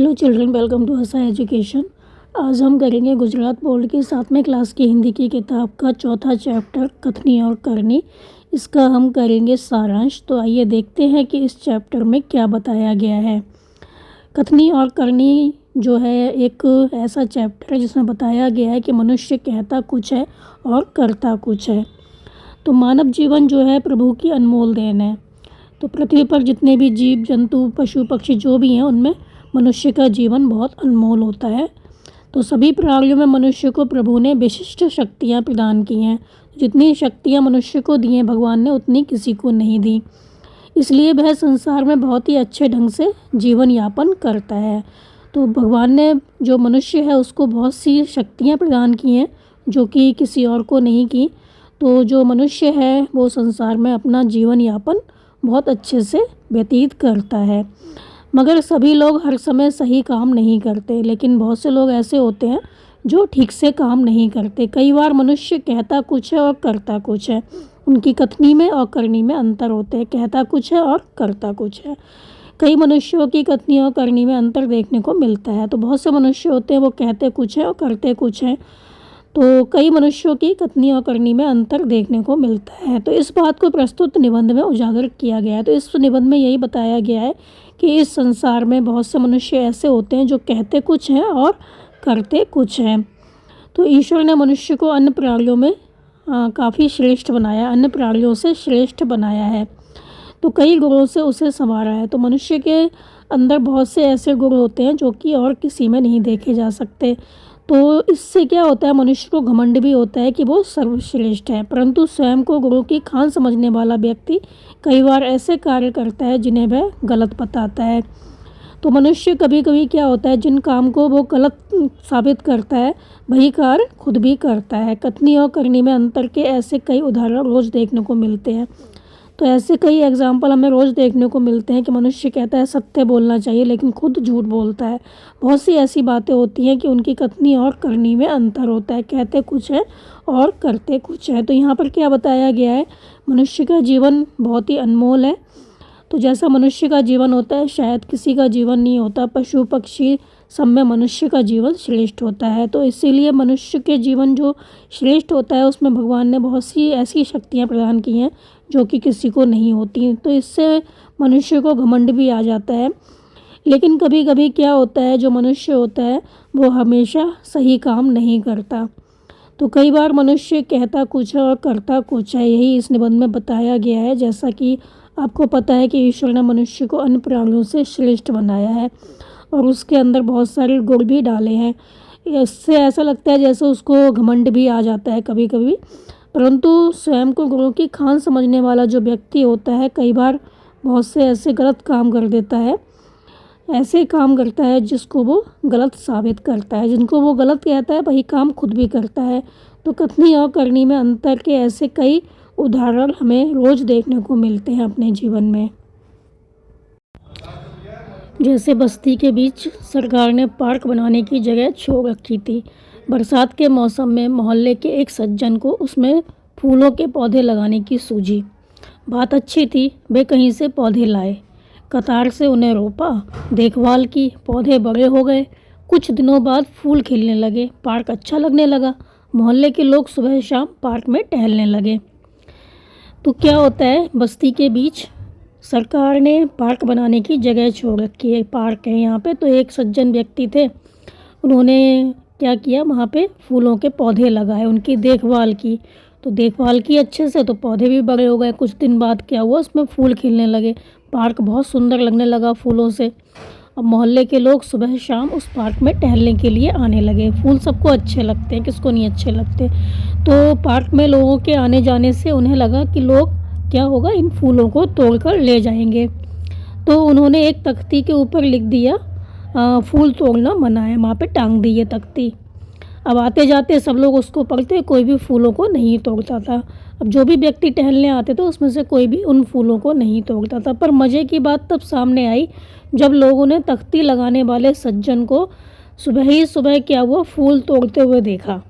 Hello children, welcome to हसा education. आज हम करेंगे गुजरात बोर्ड की 7वें क्लास की हिंदी की किताब का चौथा चैप्टर कथनी और करनी। इसका हम करेंगे सारांश। तो आइए देखते हैं कि इस चैप्टर में क्या बताया गया है। कथनी और करनी जो है एक ऐसा चैप्टर है जिसमें बताया गया है कि मनुष्य कहता कुछ है और करता कुछ है। तो मानव जीवन जो है प्रभु की अनमोल देन है। तो पृथ्वी पर जितने भी जीव जंतु पशु पक्षी जो भी हैं उनमें मनुष्य का जीवन बहुत अनमोल होता है। तो सभी प्राणियों में मनुष्य को प्रभु ने विशिष्ट शक्तियाँ प्रदान की हैं। जितनी शक्तियाँ मनुष्य को दी हैं भगवान ने उतनी किसी को नहीं दी, इसलिए वह संसार में बहुत ही अच्छे ढंग से जीवन यापन करता है। तो भगवान ने जो मनुष्य है उसको बहुत सी शक्तियाँ प्रदान की हैं जो कि किसी और को नहीं की। तो जो मनुष्य है वो संसार में अपना जीवन यापन बहुत अच्छे से व्यतीत करता है। मगर सभी लोग हर समय सही काम नहीं करते, लेकिन बहुत से लोग ऐसे होते हैं जो ठीक से काम नहीं करते। कई बार मनुष्य कहता कुछ है और करता कुछ है। उनकी कथनी में और करनी में अंतर होते हैं। कहता कुछ है और करता कुछ है। कई मनुष्यों की कथनी और करनी में अंतर देखने को मिलता है। तो बहुत से मनुष्य होते हैं वो कहते कुछ है और करते कुछ हैं। तो कई मनुष्यों की कथनी और करनी में अंतर देखने को मिलता है। तो इस बात को प्रस्तुत निबंध में उजागर किया गया है। तो इस निबंध में यही बताया गया है कि इस संसार में बहुत से मनुष्य ऐसे होते हैं जो कहते कुछ हैं और करते कुछ हैं। तो ईश्वर ने मनुष्य को अन्य प्राणियों में काफ़ी श्रेष्ठ बनाया, अन्य प्राणियों से श्रेष्ठ बनाया है। तो कई गुणों से उसे संवारा है। तो मनुष्य के अंदर बहुत से ऐसे गुण होते हैं जो कि और किसी में नहीं देखे जा सकते। तो इससे क्या होता है, मनुष्य को घमंड भी होता है कि वो सर्वश्रेष्ठ है, परंतु स्वयं को गुणों की खान समझने वाला व्यक्ति कई बार ऐसे कार्य करता है जिन्हें वह गलत बताता है। तो मनुष्य कभी कभी क्या होता है, जिन काम को वो गलत साबित करता है वही कार्य खुद भी करता है। कथनी और करनी में अंतर के ऐसे कई उदाहरण रोज़ देखने को मिलते हैं। तो ऐसे कई एग्जाम्पल हमें रोज़ देखने को मिलते हैं कि मनुष्य कहता है सत्य बोलना चाहिए लेकिन खुद झूठ बोलता है। बहुत सी ऐसी बातें होती हैं कि उनकी कथनी और करनी में अंतर होता है, कहते कुछ है और करते कुछ है। तो यहाँ पर क्या बताया गया है, मनुष्य का जीवन बहुत ही अनमोल है। तो जैसा मनुष्य का जीवन होता है शायद किसी का जीवन नहीं होता। पशु पक्षी सब में मनुष्य का जीवन श्रेष्ठ होता है। तो इसीलिए मनुष्य के जीवन जो श्रेष्ठ होता है उसमें भगवान ने बहुत सी ऐसी शक्तियाँ प्रदान की हैं जो कि किसी को नहीं होती। तो इससे मनुष्य को घमंड भी आ जाता है। लेकिन कभी कभी क्या होता है, जो मनुष्य होता है वो हमेशा सही काम नहीं करता। तो कई बार मनुष्य कहता कुछ है और करता कुछ है, यही इस निबंध में बताया गया है। जैसा कि आपको पता है कि ईश्वर ने मनुष्य को अन्य प्राणियों से श्रेष्ठ बनाया है और उसके अंदर बहुत सारे गुण भी डाले हैं। इससे ऐसा लगता है जैसे उसको घमंड भी आ जाता है कभी कभी, परंतु स्वयं को गुणों की खान समझने वाला जो व्यक्ति होता है कई बार बहुत से ऐसे गलत काम कर देता है, ऐसे काम करता है जिसको वो गलत साबित करता है। जिनको वो गलत कहता है वही काम खुद भी करता है। तो कथनी और करनी में अंतर के ऐसे कई उदाहरण हमें रोज़ देखने को मिलते हैं अपने जीवन में। जैसे बस्ती के बीच सरकार ने पार्क बनाने की जगह छोड़ रखी थी। बरसात के मौसम में मोहल्ले के एक सज्जन को उसमें फूलों के पौधे लगाने की सूझी। बात अच्छी थी, वे कहीं से पौधे लाए, कतार से उन्हें रोपा, देखभाल की, पौधे बड़े हो गए। कुछ दिनों बाद फूल खिलने लगे, पार्क अच्छा लगने लगा। मोहल्ले के लोग सुबह शाम पार्क में टहलने लगे। तो क्या होता है, बस्ती के बीच सरकार ने पार्क बनाने की जगह छोड़ रखी है। पार्क है यहाँ पे। तो एक सज्जन व्यक्ति थे, उन्होंने क्या किया, वहाँ पे फूलों के पौधे लगाए, उनकी देखभाल की। तो देखभाल की अच्छे से तो पौधे भी बड़े हो गए। कुछ दिन बाद क्या हुआ, उसमें फूल खिलने लगे, पार्क बहुत सुंदर लगने लगा फूलों से। अब मोहल्ले के लोग सुबह शाम उस पार्क में टहलने के लिए आने लगे। फूल सबको अच्छे लगते हैं, किसको नहीं अच्छे लगते। तो पार्क में लोगों के आने जाने से उन्हें लगा कि लोग क्या होगा, इन फूलों को तोड़कर ले जाएंगे। तो उन्होंने एक तख्ती के ऊपर लिख दिया फूल तोड़ना मना है, वहाँ पे टांग दी ये तख्ती। अब आते जाते सब लोग उसको पढ़ते, कोई भी फूलों को नहीं तोड़ता था। अब जो भी व्यक्ति टहलने आते थे उसमें से कोई भी उन फूलों को नहीं तोड़ता था। पर मज़े की बात तब सामने आई जब लोगों ने तख्ती लगाने वाले सज्जन को सुबह ही सुबह क्या हुआ, फूल तोड़ते हुए देखा।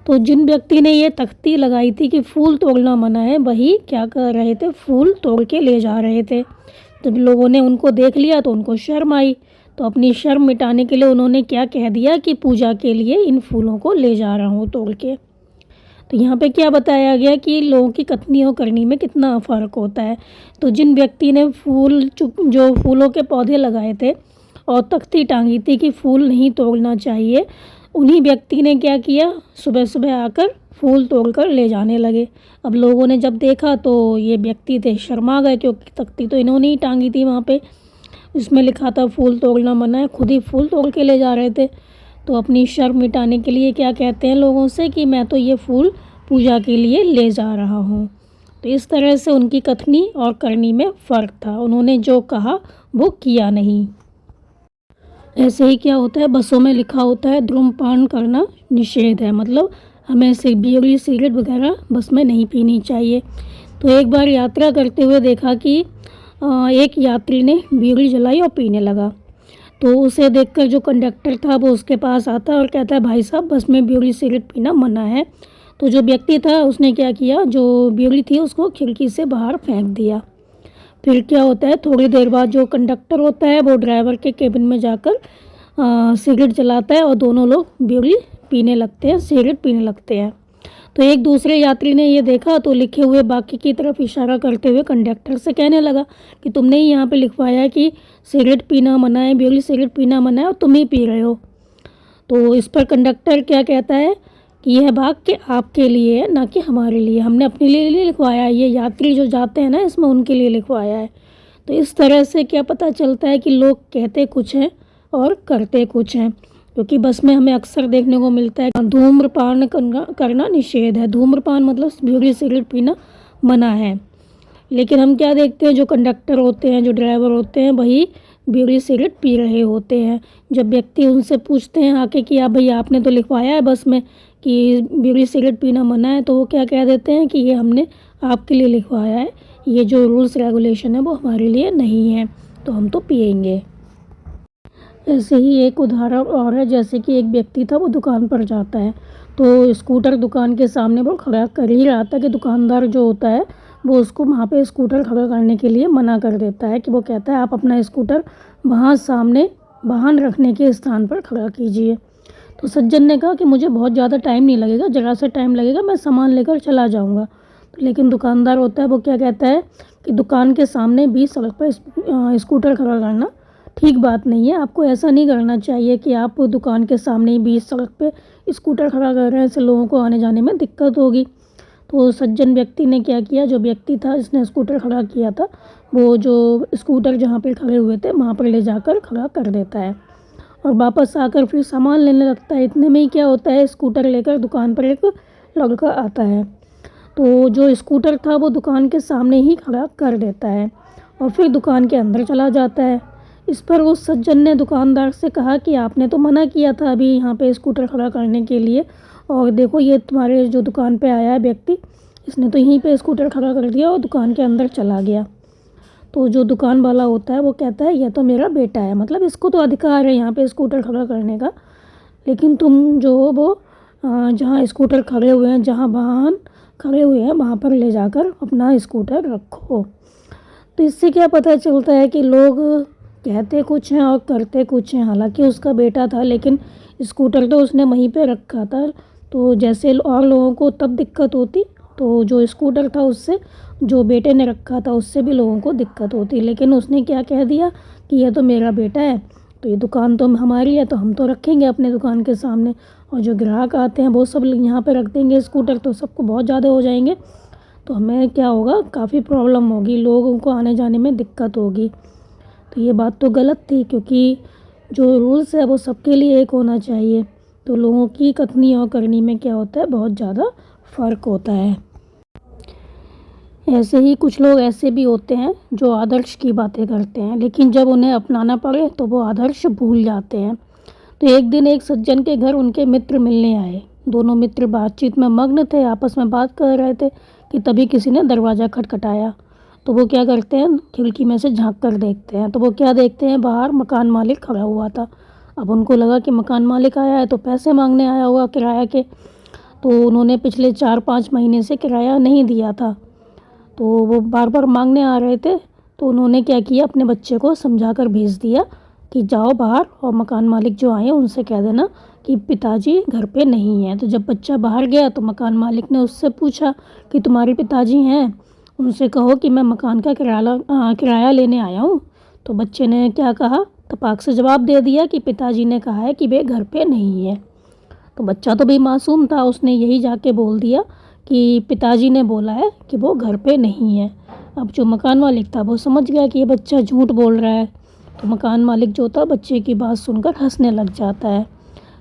तो जिन व्यक्ति ने ये तख्ती लगाई थी कि फूल तोड़ना मना है, वही क्या कर रहे थे, फूल तोड़ के ले जा रहे थे। जब लोगों ने उनको देख लिया तो उनको शर्म आई। तो अपनी शर्म मिटाने के लिए उन्होंने क्या कह दिया कि पूजा के लिए इन फूलों को ले जा रहा हूँ तोड़ के। तो यहाँ पे क्या बताया गया कि लोगों की कथनी और करनी में कितना फ़र्क होता है। तो जिन व्यक्ति ने जो फूलों के पौधे लगाए थे और तख्ती टांगी थी कि फूल नहीं तोड़ना चाहिए, उन्हीं व्यक्ति ने क्या किया, सुबह सुबह आकर फूल तोड़ कर ले जाने लगे। अब लोगों ने जब देखा तो ये व्यक्ति थे शर्मा गए, क्योंकि तख्ती तो इन्होंने ही टांगी थी वहाँ पे, इसमें लिखा था फूल तोड़ना मना है, खुद ही फूल तोड़ के ले जा रहे थे। तो अपनी शर्म मिटाने के लिए क्या कहते हैं लोगों से कि मैं तो ये फूल पूजा के लिए ले जा रहा हूँ। तो इस तरह से उनकी कथनी और करनी में फ़र्क था, उन्होंने जो कहा वो किया नहीं। ऐसे ही क्या होता है, बसों में लिखा होता है धूम्रपान करना निषेध है, मतलब हमें बीड़ी सिगरेट वगैरह बस में नहीं पीनी चाहिए। तो एक बार यात्रा करते हुए देखा कि एक यात्री ने बीड़ी जलाई और पीने लगा। तो उसे देखकर जो कंडक्टर था वो उसके पास आता है और कहता है भाई साहब बस में बीड़ी सिगरेट पीना मना है। तो जो व्यक्ति था उसने क्या किया, जो बीड़ी थी उसको खिड़की से बाहर फेंक दिया। फिर क्या होता है, थोड़ी देर बाद जो कंडक्टर होता है वो ड्राइवर के केबिन में जाकर सिगरेट जलाता है और दोनों लोग बीड़ी पीने लगते हैं, सिगरेट पीने लगते हैं। तो एक दूसरे यात्री ने ये देखा तो लिखे हुए वाक्य की तरफ इशारा करते हुए कंडक्टर से कहने लगा कि तुमने ही यहाँ पे लिखवाया है कि सिगरेट पीना मना है, बीड़ी सिगरेट पीना मना है और तुम ही पी रहे हो। तो इस पर कंडक्टर क्या कहता है कि यह वाक्य आपके लिए है, ना कि हमारे लिए, हमने अपने लिए लिखवाया है, ये यात्री जो जाते हैं ना इसमें उनके लिए लिखवाया है। तो इस तरह से क्या पता चलता है कि लोग कहते कुछ हैं और करते कुछ हैं, क्योंकि बस में हमें अक्सर देखने को मिलता है धूम्रपान करना निषेध है। धूम्रपान मतलब बीड़ी सिगरेट पीना मना है, लेकिन हम क्या देखते हैं, जो कंडक्टर होते हैं, जो ड्राइवर होते हैं, वही बीड़ी सिगरेट पी रहे होते हैं। जब व्यक्ति उनसे पूछते हैं आके कि आप भैया आपने तो लिखवाया है बस में कि बीड़ी सिगरेट पीना मना है, तो वो क्या कह देते हैं कि ये हमने आपके लिए लिखवाया है, ये जो रूल्स रेगुलेशन है वो हमारे लिए नहीं है, तो हम तो पिएंगे। ऐसे ही एक उदाहरण और है, जैसे कि एक व्यक्ति था वो दुकान पर जाता है, तो स्कूटर दुकान के सामने वो खड़ा कर ही रहा था कि दुकानदार जो होता है वो उसको वहाँ पे स्कूटर खड़ा करने के लिए मना कर देता है, कि वो कहता है आप अपना स्कूटर वहाँ सामने वाहन रखने के स्थान पर खड़ा कीजिए। तो सज्जन ने कहा कि मुझे बहुत ज़्यादा टाइम नहीं लगेगा, ज़रा सा टाइम लगेगा, मैं सामान लेकर चला जाऊँगा। तो लेकिन दुकानदार होता है वो क्या कहता है कि दुकान के सामने बीच सड़क पर स्कूटर खड़ा करना ठीक बात नहीं है, आपको ऐसा नहीं करना चाहिए कि आप दुकान के सामने ही बीच सड़क पे स्कूटर खड़ा कर रहे हैं, इससे लोगों को आने जाने में दिक्कत होगी। तो सज्जन व्यक्ति ने क्या किया, जो व्यक्ति था जिसने स्कूटर खड़ा किया था, वो जो स्कूटर जहाँ पे खड़े हुए थे वहाँ पर ले जाकर खड़ा कर देता है और वापस आकर फिर सामान लेने लगता है। इतने में ही क्या होता है, स्कूटर लेकर दुकान पर एक लड़का आता है, तो जो स्कूटर था वो दुकान के सामने ही खड़ा कर देता है और फिर दुकान के अंदर चला जाता है। इस पर उस सज्जन ने दुकानदार से कहा कि आपने तो मना किया था अभी यहाँ पे स्कूटर खड़ा करने के लिए, और देखो ये तुम्हारे जो दुकान पे आया है व्यक्ति, इसने तो यहीं पे स्कूटर खड़ा कर दिया और दुकान के अंदर चला गया। तो जो दुकान वाला होता है वो कहता है यह तो मेरा बेटा है, मतलब इसको तो अधिकार है यहाँ पे स्कूटर खड़ा करने का, लेकिन तुम जो वो जहाँ स्कूटर खड़े हुए हैं, जहाँ वाहन खड़े हुए हैं वहाँ पर ले जाकर अपना स्कूटर रखो। तो इससे क्या पता चलता है कि लोग कहते कुछ हैं और करते कुछ हैं। हालांकि उसका बेटा था लेकिन स्कूटर तो उसने वहीं पे रखा था, तो जैसे और लोगों को तब दिक्कत होती, तो जो स्कूटर था उससे, जो बेटे ने रखा था उससे भी लोगों को दिक्कत होती। लेकिन उसने क्या कह दिया कि यह तो मेरा बेटा है, तो ये दुकान तो हमारी है, तो हम तो रखेंगे अपने दुकान के सामने, और जो ग्राहक आते हैं वो सब यहाँ पे रख देंगे स्कूटर, तो सबको बहुत ज़्यादा हो जाएंगे, तो हमें क्या होगा, काफ़ी प्रॉब्लम होगी, लोगों को आने जाने में दिक्कत होगी। तो ये बात तो गलत थी, क्योंकि जो रूल्स है वो सबके लिए एक होना चाहिए। तो लोगों की कथनी और करनी में क्या होता है, बहुत ज़्यादा फ़र्क होता है। ऐसे ही कुछ लोग ऐसे भी होते हैं जो आदर्श की बातें करते हैं, लेकिन जब उन्हें अपनाना पड़े तो वो आदर्श भूल जाते हैं। तो एक दिन एक सज्जन के घर उनके मित्र मिलने आए। दोनों मित्र बातचीत में मग्न थे, आपस में बात कर रहे थे कि तभी किसी ने दरवाज़ा खटखटाया। तो वो क्या करते हैं, खिड़की में से झांक कर देखते हैं, तो वो क्या देखते हैं, बाहर मकान मालिक खड़ा हुआ था। अब उनको लगा कि मकान मालिक आया है तो पैसे मांगने आया होगा किराया के, तो उन्होंने पिछले 4-5 महीने से किराया नहीं दिया था, तो वो बार बार मांगने आ रहे थे। तो उन्होंने क्या किया, अपने बच्चे को समझा कर भेज दिया कि जाओ बाहर और मकान मालिक जो आए उनसे कह देना कि पिताजी घर पे नहीं हैं। तो जब बच्चा बाहर गया तो मकान मालिक ने उससे पूछा कि तुम्हारे पिताजी हैं? उनसे कहो कि मैं मकान का किराया लेने आया हूँ। तो बच्चे ने क्या कहा, तपाक से जवाब दे दिया कि पिताजी ने कहा है कि वे घर पे नहीं है। तो बच्चा तो भी मासूम था, उसने यही जाके बोल दिया कि पिताजी ने बोला है कि वो घर पे नहीं है। अब जो मकान मालिक था वो समझ गया कि ये बच्चा झूठ बोल रहा है। तो मकान मालिक जो था बच्चे की बात सुनकर हंसने लग जाता है।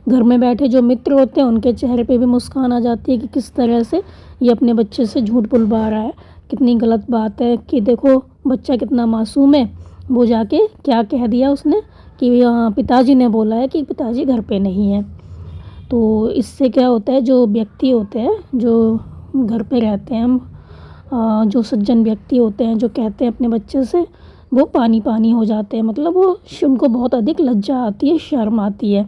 घर में बैठे जो मित्र होते हैं उनके चेहरे पे भी मुस्कान आ जाती है कि किस तरह से ये अपने बच्चे से झूठ बुलवा रहा है। कितनी गलत बात है कि देखो बच्चा कितना मासूम है, वो जाके क्या कह दिया उसने कि पिताजी ने बोला है कि पिताजी घर पे नहीं है। तो इससे क्या होता है, जो व्यक्ति होते हैं जो घर पे रहते हैं, जो सज्जन व्यक्ति होते हैं जो कहते हैं अपने बच्चे से, वो पानी पानी हो जाते हैं। मतलब वो उनको बहुत अधिक लज्जा आती है, शर्म आती है।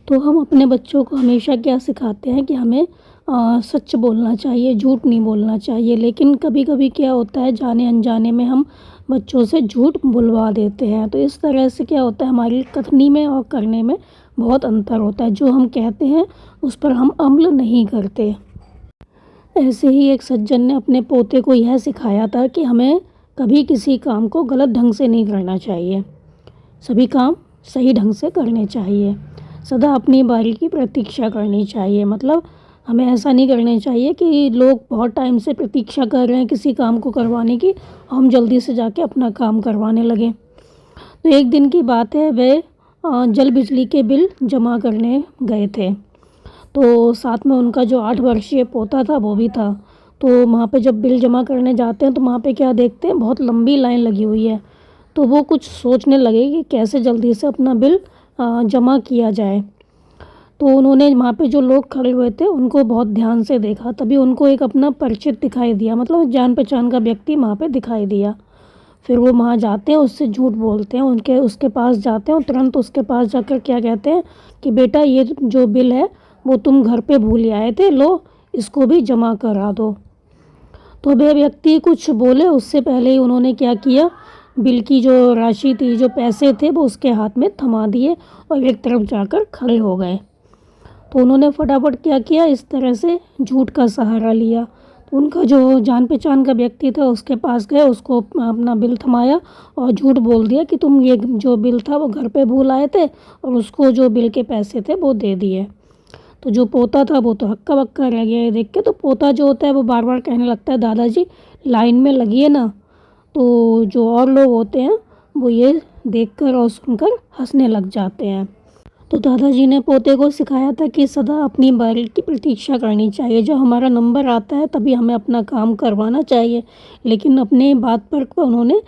तो हम अपने बच्चों को हमेशा क्या सिखाते हैं कि हमें सच बोलना चाहिए, झूठ नहीं बोलना चाहिए। लेकिन कभी कभी क्या होता है, जाने अनजाने में हम बच्चों से झूठ बुलवा देते हैं। तो इस तरह से क्या होता है, हमारी कथनी में और करने में बहुत अंतर होता है। जो हम कहते हैं उस पर हम अमल नहीं करते। ऐसे ही एक सज्जन ने अपने पोते को यह सिखाया था कि हमें कभी किसी काम को गलत ढंग से नहीं करना चाहिए, सभी काम सही ढंग से करने चाहिए, सदा अपनी बारी की प्रतीक्षा करनी चाहिए। मतलब हमें ऐसा नहीं करना चाहिए कि लोग बहुत टाइम से प्रतीक्षा कर रहे हैं किसी काम को करवाने की, हम जल्दी से जाके अपना काम करवाने लगें। तो एक दिन की बात है, वे जल बिजली के बिल जमा करने गए थे। तो साथ में उनका जो 8 वर्षीय पोता था वो भी था। तो वहाँ पे जब बिल जमा करने जाते हैं तो वहाँ पे क्या देखते हैं, बहुत लंबी लाइन लगी हुई है। तो वो कुछ सोचने लगे कि कैसे जल्दी से अपना बिल जमा किया जाए। तो उन्होंने वहाँ पे जो लोग खड़े हुए थे उनको बहुत ध्यान से देखा, तभी उनको एक अपना परिचित दिखाई दिया, मतलब जान पहचान का व्यक्ति वहाँ पे दिखाई दिया। फिर वो वहाँ जाते हैं, उससे झूठ बोलते हैं, उसके पास जाते हैं और तुरंत उसके पास जाकर क्या कहते हैं कि बेटा ये जो बिल है वो तुम घर पे भूल आए थे, लो इसको भी जमा करा दो। तो वह व्यक्ति कुछ बोले उससे पहले ही उन्होंने क्या किया, बिल की जो राशि थी, जो पैसे थे, वो उसके हाथ में थमा दिए और एक तरफ जाकर खड़े हो गए। तो उन्होंने फटाफट क्या किया, इस तरह से झूठ का सहारा लिया। तो उनका जो जान पहचान का व्यक्ति था उसके पास गए, उसको अपना बिल थमाया और झूठ बोल दिया कि तुम ये जो बिल था वो घर पे भूल आए थे, और उसको जो बिल के पैसे थे वो दे दिए। तो जो पोता था वो तो हक्का बक्का रह गया ये देख के। तो पोता जो होता है वो बार बार कहने लगता है, दादाजी लाइन में लगिए ना। तो जो और लोग होते हैं वो ये देखकर और सुनकर हंसने लग जाते हैं। तो दादाजी ने पोते को सिखाया था कि सदा अपनी बारी की प्रतीक्षा करनी चाहिए, जब हमारा नंबर आता है तभी हमें अपना काम करवाना चाहिए। लेकिन अपने बात पर उन्होंने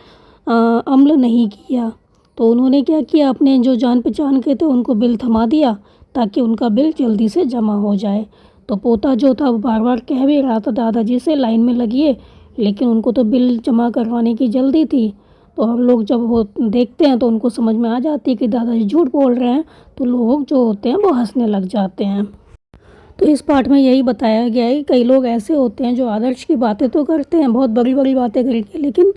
अमल नहीं किया। तो उन्होंने क्या किया, अपने जो जान पहचान के थे उनको बिल थमा दिया ताकि उनका बिल जल्दी से जमा हो जाए। तो पोता जो था वो बार बार कह भी रहा था दादाजी से लाइन में लगिए, लेकिन उनको तो बिल जमा करवाने की जल्दी थी। तो हम लोग जब वो देखते हैं तो उनको समझ में आ जाती है कि दादाजी झूठ बोल रहे हैं, तो लोग जो होते हैं वो हंसने लग जाते हैं। तो इस पाठ में यही बताया गया है कि कई लोग ऐसे होते हैं जो आदर्श की बातें तो करते हैं, बहुत बड़ी बड़ी बातें करके, लेकिन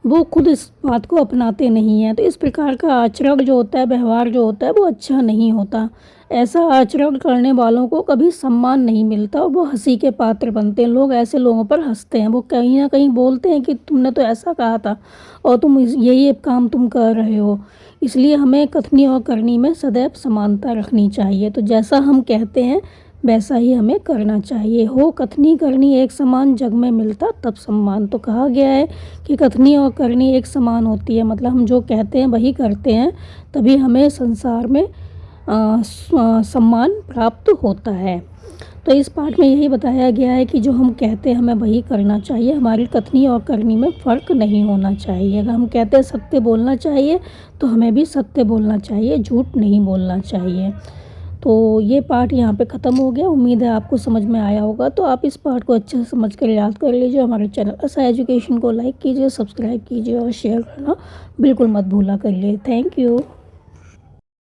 वो खुद इस बात को अपनाते नहीं हैं। तो इस प्रकार का आचरण जो होता है, व्यवहार जो होता है वो अच्छा नहीं होता। ऐसा आचरण करने वालों को कभी सम्मान नहीं मिलता और वो हंसी के पात्र बनते हैं। लोग ऐसे लोगों पर हंसते हैं, वो कहीं ना कहीं बोलते हैं कि तुमने तो ऐसा कहा था और तुम ये काम तुम कर रहे हो। इसलिए हमें कथनी और करनी में सदैव समानता रखनी चाहिए। तो जैसा हम कहते हैं वैसा ही हमें करना चाहिए। हो कथनी करनी एक समान, जग में मिलता तब सम्मान। तो कहा गया है कि कथनी और करनी एक समान होती है, मतलब हम जो कहते हैं वही करते हैं, तभी हमें संसार में सम्मान प्राप्त होता है। तो इस पाठ में यही बताया गया है कि जो हम कहते हैं हमें वही करना चाहिए, हमारी कथनी और करनी में फ़र्क नहीं होना चाहिए। अगर हम कहते हैं सत्य बोलना चाहिए तो हमें भी सत्य बोलना चाहिए, झूठ नहीं बोलना चाहिए। तो ये पाठ यहाँ पे ख़त्म हो गया। उम्मीद है आपको समझ में आया होगा। तो आप इस पाठ को अच्छे से समझ कर याद कर लीजिए। हमारे चैनल ऐसा एजुकेशन को लाइक कीजिए, सब्सक्राइब कीजिए और शेयर करना बिल्कुल मत भूला करिए। Thank you.